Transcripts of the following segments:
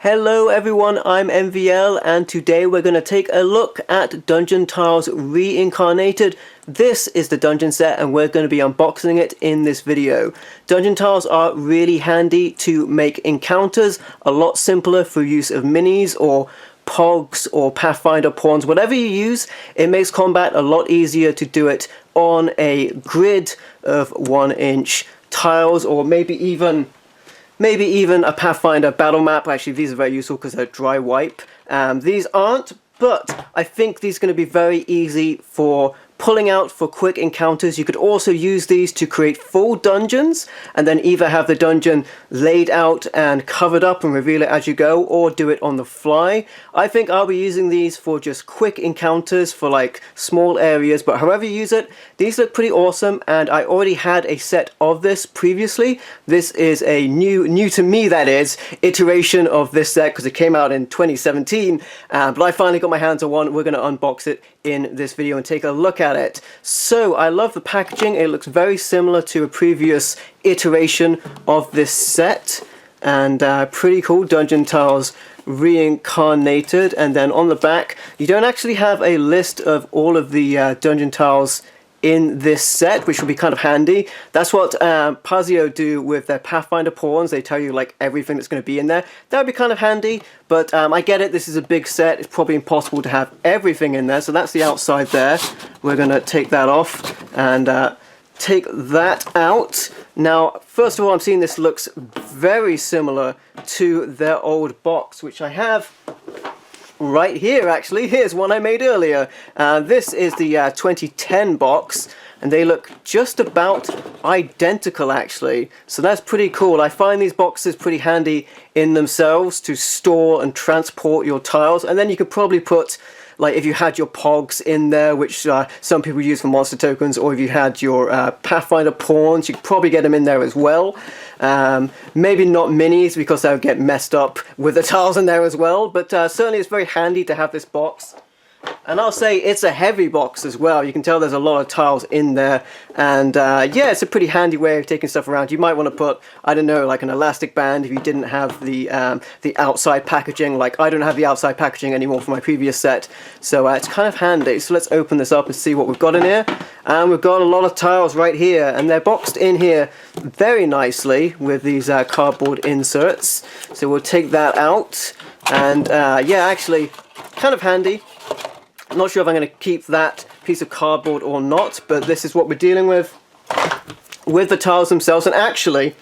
Hello everyone, I'm MVL and today we're going to take a look at Dungeon Tiles Reincarnated. This is the dungeon set and we're going to be unboxing it in this video. Dungeon tiles are really handy to make encounters, a lot simpler for use of minis or pogs or pathfinder pawns, whatever you use. It makes combat a lot easier to do it on a grid of 1-inch tiles, or maybe even a Pathfinder battle map. Actually, these are very useful because they're dry wipe. These aren't, but I think these are going to be very easy for pulling out for quick encounters. You could also use these to create full dungeons and then either have the dungeon laid out and covered up and reveal it as you go, or do it on the fly. I think I'll be using these for just quick encounters for like small areas, but however you use it, these look pretty awesome, and I already had a set of this previously. This is a new to me, that is, iteration of this set because it came out in 2017, but I finally got my hands on one. We're going to unbox it in this video and take a look at it. So I love the packaging. It looks very similar to a previous iteration of this set, and pretty cool. Dungeon Tiles Reincarnated. And then on the back you don't actually have a list of all of the dungeon tiles in this set, which will be kind of handy. That's what Pazio do with their Pathfinder pawns. They tell you like everything that's going to be in there. That would be kind of handy, but I get it, this is a big set. It's probably impossible to have everything in there. So that's the outside there. We're going to take that off and take that out. Now, first of all, I'm seeing this looks very similar to their old box, which I have right here. Actually, here's one I made earlier. This is the 2010 box, and they look just about identical actually, so that's pretty cool. I find these boxes pretty handy in themselves to store and transport your tiles, and then you could probably put, like, if you had your pogs in there, which some people use for monster tokens, or if you had your Pathfinder pawns, you could probably get them in there as well. Maybe not minis because they would get messed up with the tiles in there as well, but certainly it's very handy to have this box. And I'll say it's a heavy box as well. You can tell there's a lot of tiles in there, and yeah, it's a pretty handy way of taking stuff around. You might want to put, I don't know, like an elastic band if you didn't have the outside packaging. Like, I don't have the outside packaging anymore for my previous set, so it's kind of handy. So let's open this up and see what we've got in here. And we've got a lot of tiles right here, and they're boxed in here very nicely with these cardboard inserts. So we'll take that out, and yeah, actually kind of handy. I'm not sure if I'm going to keep that piece of cardboard or not, but this is what we're dealing with the tiles themselves. And actually,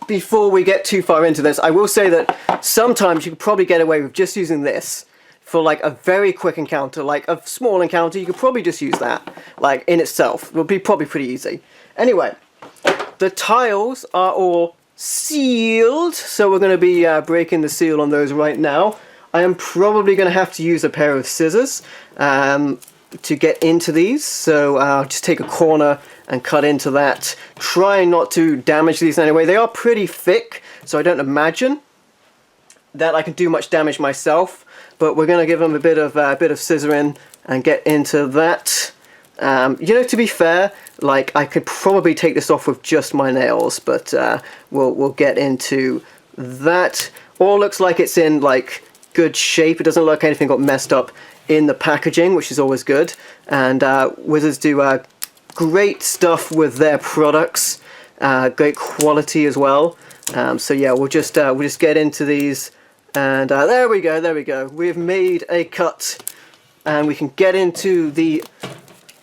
before we get too far into this, I will say that sometimes you could probably get away with just using this for like a very quick encounter, like a small encounter. You could probably just use that, like, in itself. It would be probably pretty easy. Anyway, the tiles are all sealed, so we're going to be breaking the seal on those right now. I am probably going to have to use a pair of scissors to get into these, so I'll just take a corner and cut into that, trying not to damage these in any way. They are pretty thick, so I don't imagine that I can do much damage myself, but we're going to give them a bit of scissoring and get into that. You know, to be fair, like, I could probably take this off with just my nails, but we'll get into that. All looks like it's in like good shape. It doesn't look like anything got messed up in the packaging, which is always good. And Wizards do great stuff with their products, great quality as well. So yeah, we'll just get into these, and there we go. We've made a cut, and we can get into the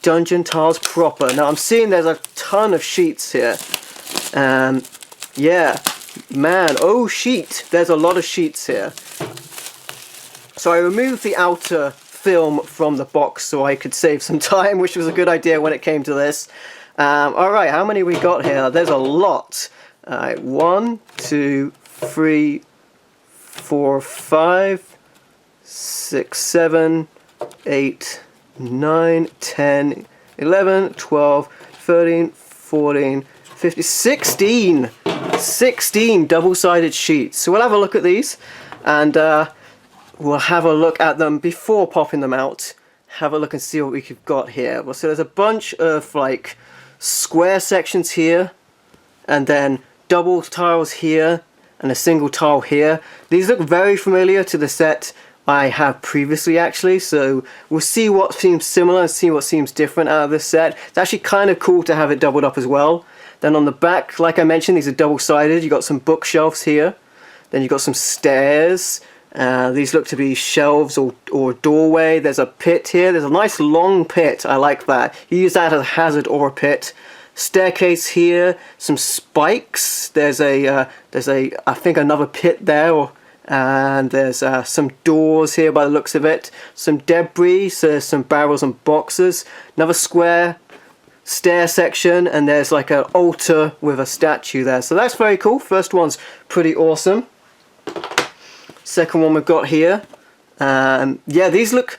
dungeon tiles proper. Now I'm seeing there's a ton of sheets here. Yeah, man, oh sheet, there's a lot of sheets here. So I removed the outer film from the box so I could save some time, which was a good idea when it came to this. Alright, how many we got here? There's a lot. Alright, 1, 2, 3, 4, 5, 6, 7, 8, 9, 10, 11, 12, 13, 14, 15, 16! 16 double-sided sheets. So we'll have a look at these, and we'll have a look at them before popping them out. Have a look and see what we've got here. Well, so there's a bunch of like square sections here, and then double tiles here, and a single tile here. These look very familiar to the set I have previously actually, so we'll see what seems similar and see what seems different out of this set. It's actually kind of cool to have it doubled up as well. Then on the back, like I mentioned, these are double-sided. You've got some bookshelves here. Then you've got some stairs. These look to be shelves or doorway. There's a pit here. There's a nice long pit. I like that. You use that as a hazard or a pit. Staircase here. Some spikes. There's I think another pit there. And there's some doors here by the looks of it. Some debris. So there's some barrels and boxes. Another square stair section, and there's like an altar with a statue there. So that's very cool. First one's pretty awesome. Second one we've got here. Yeah,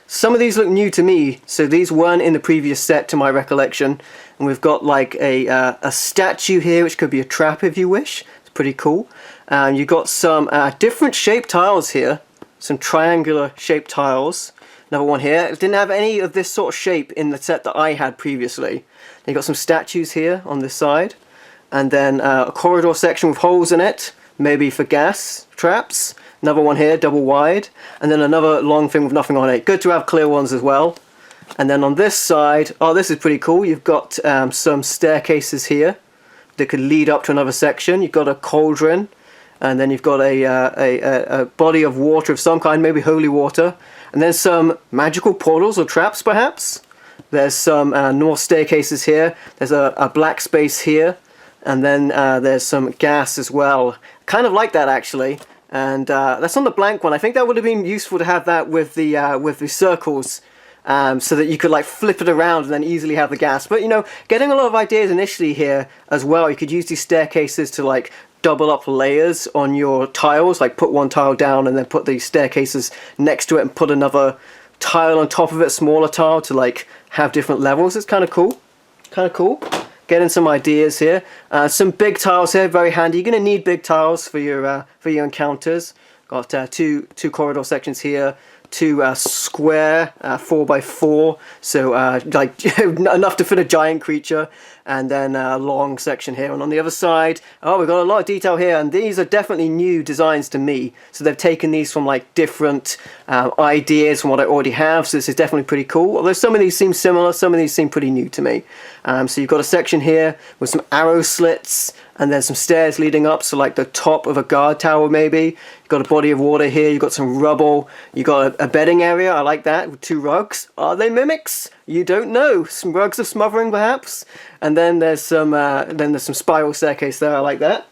some of these look new to me. So these weren't in the previous set to my recollection. And we've got like a statue here, which could be a trap if you wish. It's pretty cool. You've got some different shaped tiles here. Some triangular shaped tiles. Another one here. It didn't have any of this sort of shape in the set that I had previously. You've got some statues here on this side. And then a corridor section with holes in it. Maybe for gas traps. Another one here, double wide. And then another long thing with nothing on it. Good to have clear ones as well. And then on this side, oh, this is pretty cool. You've got some staircases here that could lead up to another section. You've got a cauldron. And then you've got a body of water of some kind, maybe holy water. And then some magical portals or traps, perhaps. There's some north staircases here. There's a black space here. And then there's some gas as well. Kind of like that, actually. And that's on the blank one. I think that would have been useful to have that with the circles. So that you could like flip it around and then easily have the gas. But you know, getting a lot of ideas initially here as well. You could use these staircases to like double up layers on your tiles, like put one tile down and then put these staircases next to it and put another tile on top of it, smaller tile, to like have different levels. It's kind of cool. Getting some ideas here. Some big tiles here, very handy. You're going to need big tiles for your encounters. Got two corridor sections here. Two square 4x4, so like enough to fit a giant creature, and then a long section here. And on the other side, oh, we've got a lot of detail here, and these are definitely new designs to me. So they've taken these from like different ideas from what I already have. So this is definitely pretty cool. Although some of these seem similar, some of these seem pretty new to me. So you've got a section here with some arrow slits, and then some stairs leading up, so like the top of a guard tower maybe. You've got a body of water here, you've got some rubble, you've got a bedding area, I like that, with two rugs. Are they mimics? You don't know. Some rugs of smothering perhaps. And then there's some spiral staircase there, I like that.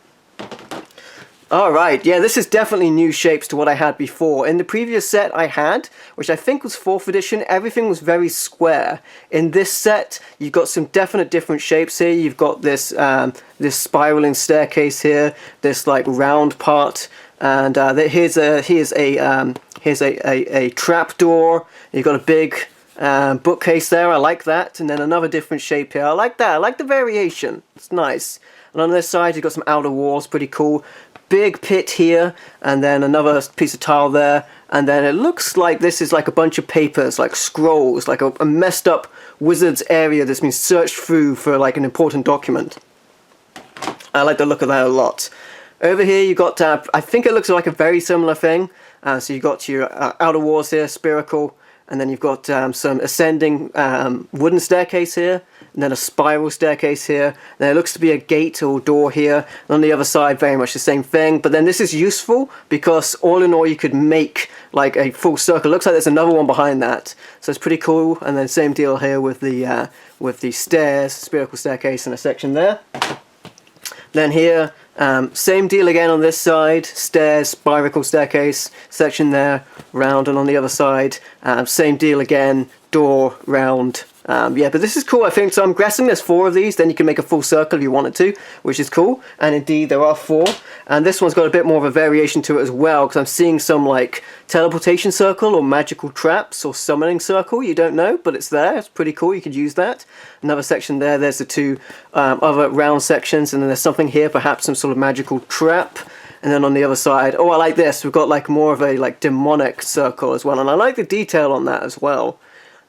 Alright, yeah, this is definitely new shapes to what I had before. In the previous set I had, which I think was 4th edition, everything was very square. In this set, you've got some definite different shapes here. You've got this this spiraling staircase here, this like round part, and here's a trap door. You've got a big bookcase there, I like that, and then another different shape here. I like that, I like the variation, it's nice. And on this side you've got some outer walls, pretty cool. Big pit here, and then another piece of tile there, and then it looks like this is like a bunch of papers, like scrolls, like a messed up wizard's area that's been searched through for like an important document. I like the look of that a lot. Over here you got, I think it looks like a very similar thing. So you've got your outer walls here, spherical, and then you've got some ascending wooden staircase here, and then a spiral staircase here. Then it looks to be a gate or door here. And on the other side, very much the same thing. But then this is useful because all in all, you could make like a full circle. Looks like there's another one behind that, so it's pretty cool. And then same deal here with the stairs, spherical staircase, and a section there. Then here, same deal again on this side, stairs, spiral staircase, section there, round, and on the other side, same deal again, door, round. Yeah, but this is cool, I think. So I'm guessing there's 4 of these, then you can make a full circle if you wanted to, which is cool. And indeed, there are 4. And this one's got a bit more of a variation to it as well, because I'm seeing some like teleportation circle or magical traps or summoning circle. You don't know, but it's there. It's pretty cool. You could use that. Another section there. There's the 2 other round sections, and then there's something here, perhaps some sort of magical trap. And then on the other side, oh, I like this. We've got like more of a like demonic circle as well, and I like the detail on that as well.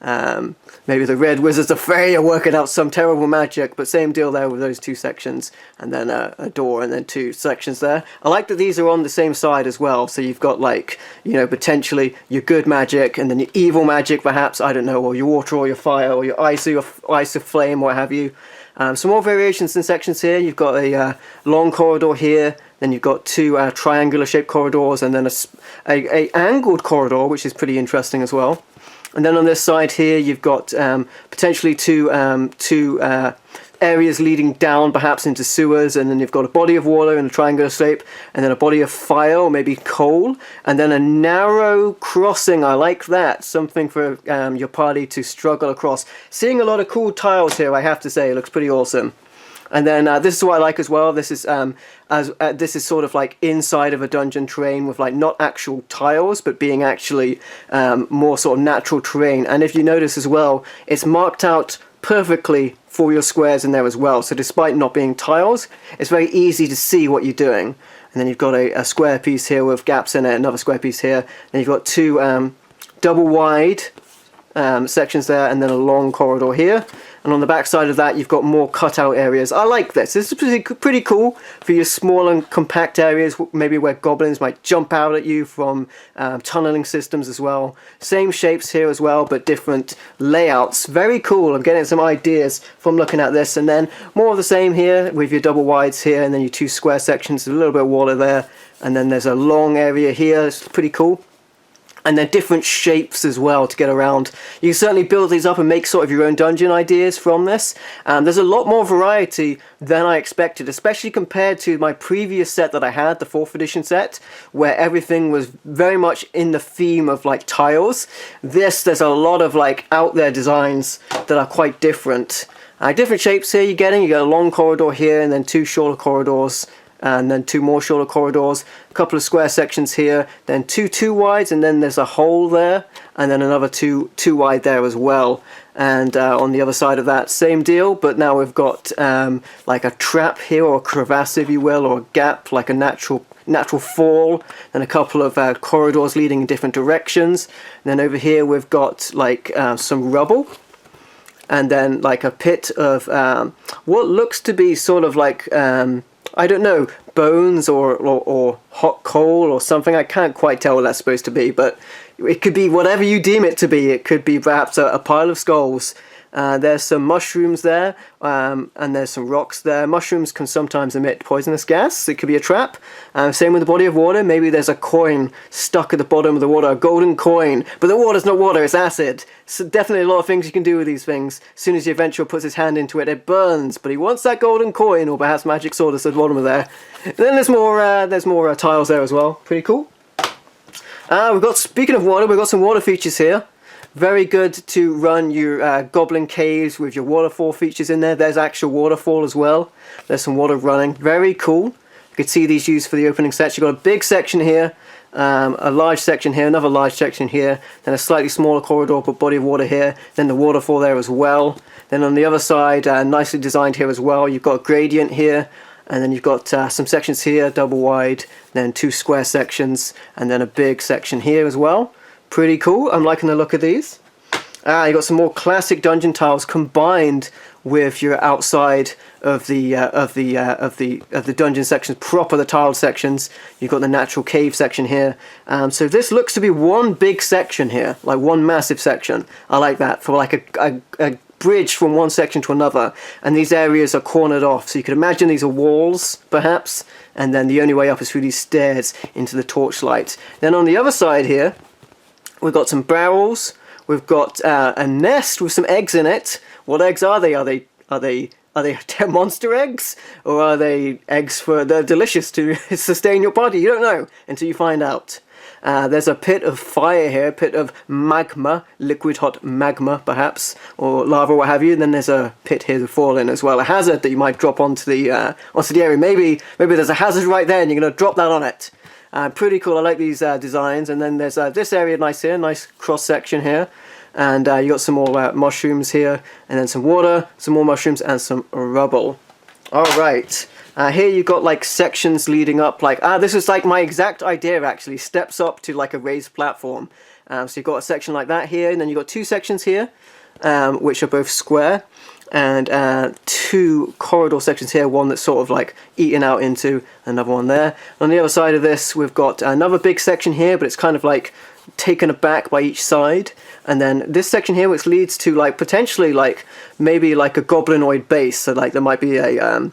Maybe the Red Wizards of Frey are working out some terrible magic, but same deal there with those two sections, and then a door, and then two sections there. I like that these are on the same side as well, so you've got, like, you know, potentially your good magic, and then your evil magic, perhaps, I don't know, or your water, or your fire, or your ice, or flame, what have you. Some more variations in sections here. You've got a long corridor here, then you've got two triangular shaped corridors, and then a angled corridor, which is pretty interesting as well. And then on this side here, you've got potentially two areas leading down, perhaps into sewers, and then you've got a body of water in a triangular shape, and then a body of fire, or maybe coal, and then a narrow crossing. I like that. Something for your party to struggle across. Seeing a lot of cool tiles here, I have to say. It looks pretty awesome. And then this is what I like as well. This is this is sort of like inside of a dungeon terrain with, like, not actual tiles, but being actually more sort of natural terrain. And if you notice as well, it's marked out perfectly for your squares in there as well. So despite not being tiles, it's very easy to see what you're doing. And then you've got a square piece here with gaps in it, another square piece here. Then you've got two double wide sections there, and then a long corridor here. And on the back side of that, you've got more cutout areas. I like this. This is pretty cool for your small and compact areas, maybe where goblins might jump out at you from tunneling systems as well. Same shapes here as well, but different layouts. Very cool. I'm getting some ideas from looking at this. And then more of the same here with your double wides here, and then your two square sections, a little bit of water there. And then there's a long area here. It's pretty cool. And they're different shapes as well to get around. You can certainly build these up and make sort of your own dungeon ideas from this. There's a lot more variety than I expected, especially compared to my previous set that I had, the 4th edition set, where everything was very much in the theme of, like, tiles. There's a lot of, like, out there designs that are quite different. Different shapes here you're getting. You got a long corridor here, and then two shorter corridors, and then two more shorter corridors, a couple of square sections here, then two wides, and then there's a hole there, and then another two wide there as well. And on the other side of that, same deal, but now we've got like a trap here, or a crevasse, if you will, or a gap, like a natural fall, and a couple of corridors leading in different directions. And then over here we've got, like, some rubble, and then, like, a pit of what looks to be sort of like I don't know, bones or hot coal or something. I can't quite tell what that's supposed to be, but it could be whatever you deem it to be. It could be perhaps a pile of skulls. There's some mushrooms there, and there's some rocks there. Mushrooms can sometimes emit poisonous gas. It could be a trap. Same with the body of water. Maybe there's a coin stuck at the bottom of the water, a golden coin. But the water's not water, it's acid. So definitely a lot of things you can do with these things. As soon as the adventurer puts his hand into it, it burns. But he wants that golden coin, or perhaps magic sawdust at the bottom of there. And then there's more tiles there as well. Pretty cool. Speaking of water, we've got some water features here. Very good to run your goblin caves with your waterfall features in there. There's actual waterfall as well. There's some water running. Very cool. You can see these used for the opening sets. You've got a big section here, a large section here, another large section here, then a slightly smaller corridor but body of water here, then the waterfall there as well. Then on the other side, nicely designed here as well, you've got a gradient here, and then you've got some sections here, double wide, then two square sections, and then a big section here as well. Pretty cool. I'm liking the look of these. You got some more classic dungeon tiles combined with your outside of the dungeon sections, proper the tiled sections. You've got the natural cave section here. So this looks to be one big section here, like one massive section. I like that, for like a bridge from one section to another, and these areas are cornered off, so you could imagine these are walls perhaps, and then the only way up is through these stairs into the torchlight. Then on the other side here, we've got some barrels. We've got a nest with some eggs in it. What eggs are they? Are they monster eggs, or are they eggs they're delicious to sustain your body? You don't know until you find out. There's a pit of fire here, a pit of magma, liquid hot magma perhaps, or lava, what have you. And then there's a pit here to fall in as well, a hazard that you might drop onto the area. Maybe there's a hazard right there and you're going to drop that on it. Pretty cool. I like these designs. And then there's this area nice here, nice cross section here. And you got some more mushrooms here, and then some water, some more mushrooms, and some rubble. Alright, here you've got like sections leading up, like, this is like my exact idea actually, steps up to like a raised platform. So you've got a section like that here, and then you've got two sections here, which are both square, and two corridor sections here, one that's sort of like eaten out into, another one there. On the other side of this, we've got another big section here, but it's kind of like taken aback by each side. And then this section here, which leads to like potentially like maybe like a goblinoid base. So like there might be a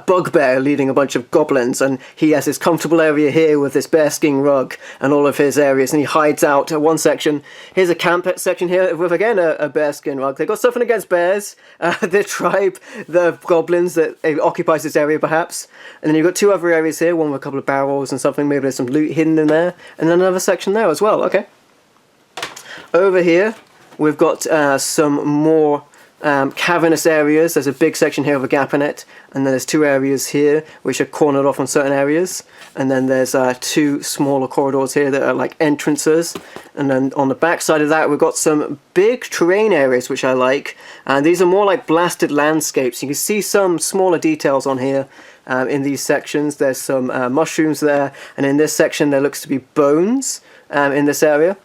bugbear leading a bunch of goblins, and he has his comfortable area here with this bearskin rug and all of his areas, and he hides out at one section. Here's a camp section here with again a bearskin rug. They've got something against bears, the tribe, the goblins that occupies this area perhaps. And then you've got two other areas here, one with a couple of barrels and something, maybe there's some loot hidden in there, and then another section there as well. Okay. Over here we've got some more cavernous areas. There's a big section here with a gap in it, and then there's two areas here which are cornered off on certain areas, and then there's two smaller corridors here that are like entrances. And then on the back side of that we've got some big terrain areas which I like, and these are more like blasted landscapes. You can see some smaller details on here. In these sections there's some mushrooms there, and in this section there looks to be bones in this area.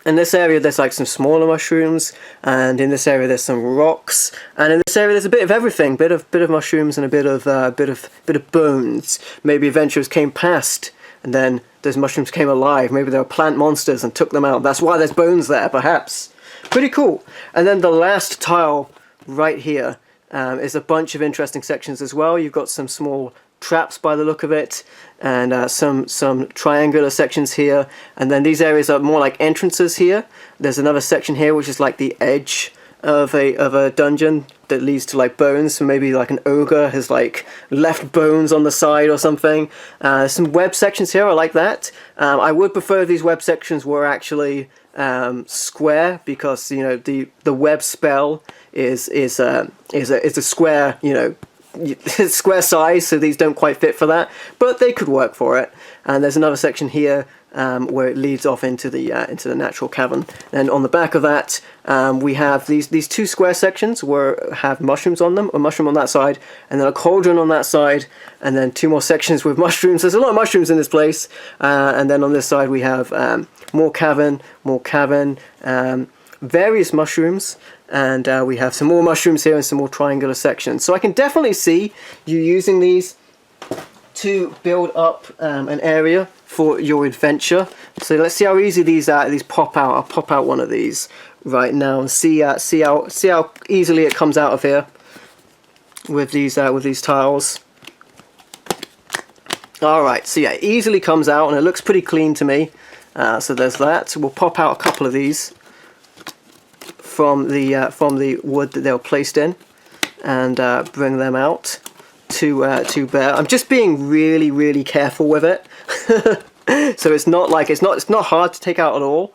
In this area there's like some smaller mushrooms, and in this area there's some rocks, and in this area there's a bit of everything, bit of mushrooms and a bit of bones. Maybe adventurers came past and then those mushrooms came alive. Maybe they were plant monsters and took them out. That's why there's bones there, perhaps. Pretty cool. And then the last tile right here is a bunch of interesting sections as well. You've got some small traps by the look of it, and some triangular sections here, and then these areas are more like entrances here. There's another section here which is like the edge of a dungeon that leads to like bones, so maybe like an ogre has like left bones on the side or something. Some web sections here, I like that. I would prefer if these web sections were actually square, because you know the web spell is a square, you know, square size, so these don't quite fit for that, but they could work for it. And there's another section here where it leads off into the natural cavern. And on the back of that we have these two square sections where have mushrooms on them, a mushroom on that side and then a cauldron on that side, and then two more sections with mushrooms. There's a lot of mushrooms in this place, and then on this side we have more cavern, various mushrooms, and we have some more mushrooms here and some more triangular sections. So I can definitely see you using these to build up an area for your adventure. So let's see how easy these are. These pop out. I'll pop out one of these right now and see how easily it comes out of here with these tiles. All right, so yeah, it easily comes out and it looks pretty clean to me. So there's that. So we'll pop out a couple of these from the wood that they were placed in, and bring them out to bear. I'm just being really careful with it, so it's not hard to take out at all.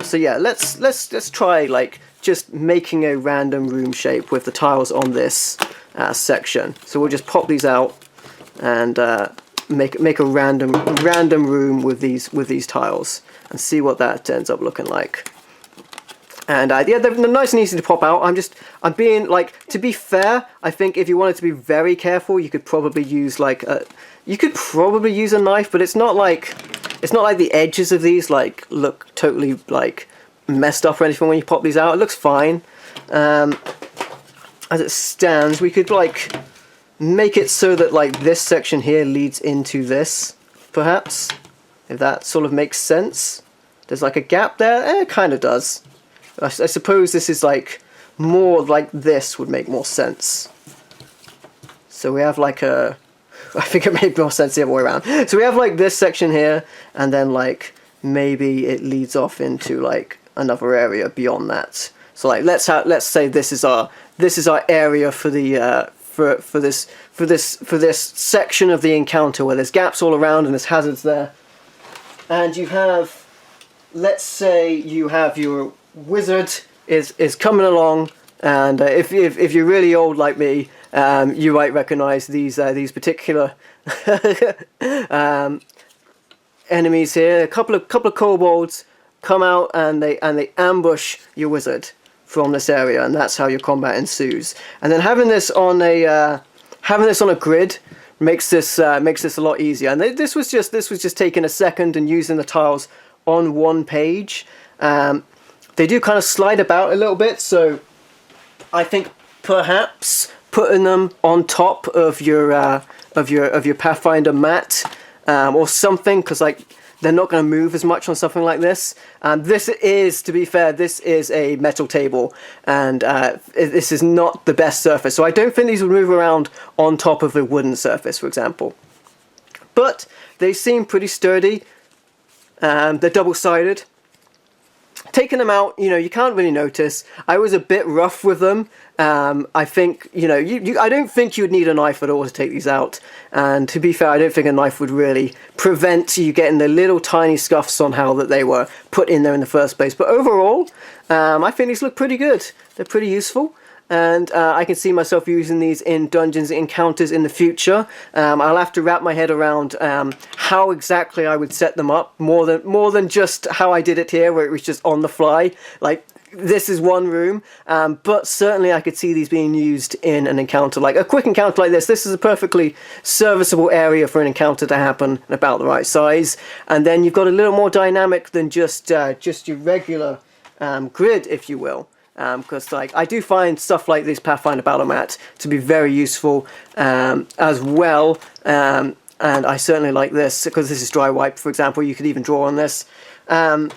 So yeah, let's try like just making a random room shape with the tiles on this section. So we'll just pop these out and make a random room with these tiles and see what that ends up looking like. And yeah, they're nice and easy to pop out. I'm being like, to be fair, I think if you wanted to be very careful, you could probably use like a knife, but it's not like the edges of these like look totally like messed up or anything when you pop these out. It looks fine. As it stands, we could like make it so that like this section here leads into this, perhaps, if that sort of makes sense. There's like a gap there. It kind of does. I suppose this is like more like this would make more sense. So we have like I think it made more sense the other way around. So we have like this section here, and then like maybe it leads off into like another area beyond that. So like let's say this is our area for the for this section of the encounter where there's gaps all around and there's hazards there. And you have, let's say you have your wizard is coming along, and if you're really old like me, you might recognize these particular enemies here. A couple of kobolds come out and they ambush your wizard from this area, and that's how your combat ensues. And then having this on a grid makes this a lot easier. And this was just taking a second and using the tiles on one page. They do kind of slide about a little bit, so I think perhaps putting them on top of your Pathfinder mat or something, because like they're not going to move as much on something like this. This is, to be fair, this is a metal table, and this is not the best surface, so I don't think these would move around on top of a wooden surface, for example. But they seem pretty sturdy. They're double-sided. Taking them out, you know, you can't really notice. I was a bit rough with them. I think, you know, I don't think you would need a knife at all to take these out. And to be fair, I don't think a knife would really prevent you getting the little tiny scuffs on how that they were put in there in the first place. But overall, I think these look pretty good. They're pretty useful. And I can see myself using these in dungeons encounters in the future. I'll have to wrap my head around how exactly I would set them up, more than just how I did it here, where it was just on the fly. Like, this is one room, but certainly I could see these being used in an encounter, like a quick encounter like this. This is a perfectly serviceable area for an encounter to happen, about the right size. And then you've got a little more dynamic than just your regular grid, if you will. Because like I do find stuff like this Pathfinder battle mat to be very useful as well, and I certainly like this because this is dry wipe, for example. You could even draw on this, but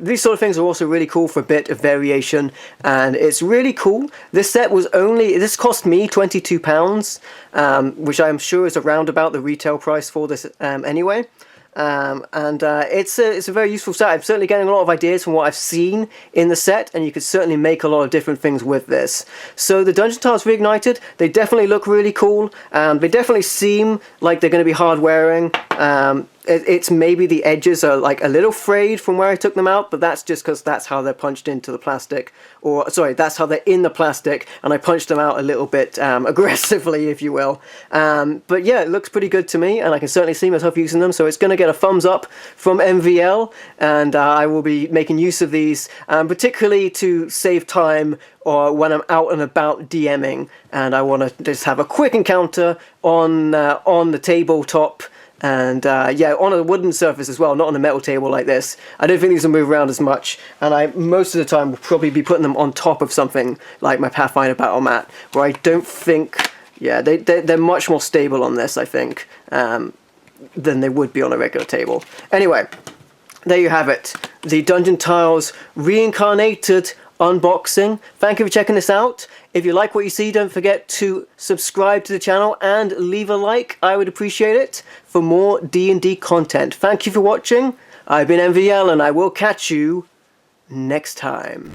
these sort of things are also really cool for a bit of variation, and it's really cool. This set was this cost me £22, which I'm sure is around about the retail price for this anyway. It's a very useful set. I'm certainly getting a lot of ideas from what I've seen in the set, and you could certainly make a lot of different things with this. So the Dungeon Tiles Reignited, they definitely look really cool. They definitely seem like they're going to be hard wearing. It's maybe the edges are like a little frayed from where I took them out, but that's just because that's how they're punched into the plastic, or sorry, that's how they're in the plastic, and I punched them out a little bit aggressively, if you will. But yeah, it looks pretty good to me, and I can certainly see myself using them, so it's going to get a thumbs up from MVL, and I will be making use of these, particularly to save time or when I'm out and about DMing, and I want to just have a quick encounter on the tabletop. And yeah, on a wooden surface as well, not on a metal table like this. I don't think these will move around as much, and I most of the time will probably be putting them on top of something like my Pathfinder battle mat, where I don't think, yeah, they're much more stable on this, I think, than they would be on a regular table. Anyway, there you have it, the Dungeon Tiles Reincarnated unboxing. Thank you for checking this out. If you like what you see, don't forget to subscribe to the channel and leave a like. I would appreciate it for more D&D content. Thank you for watching. I've been MVL, and I will catch you next time.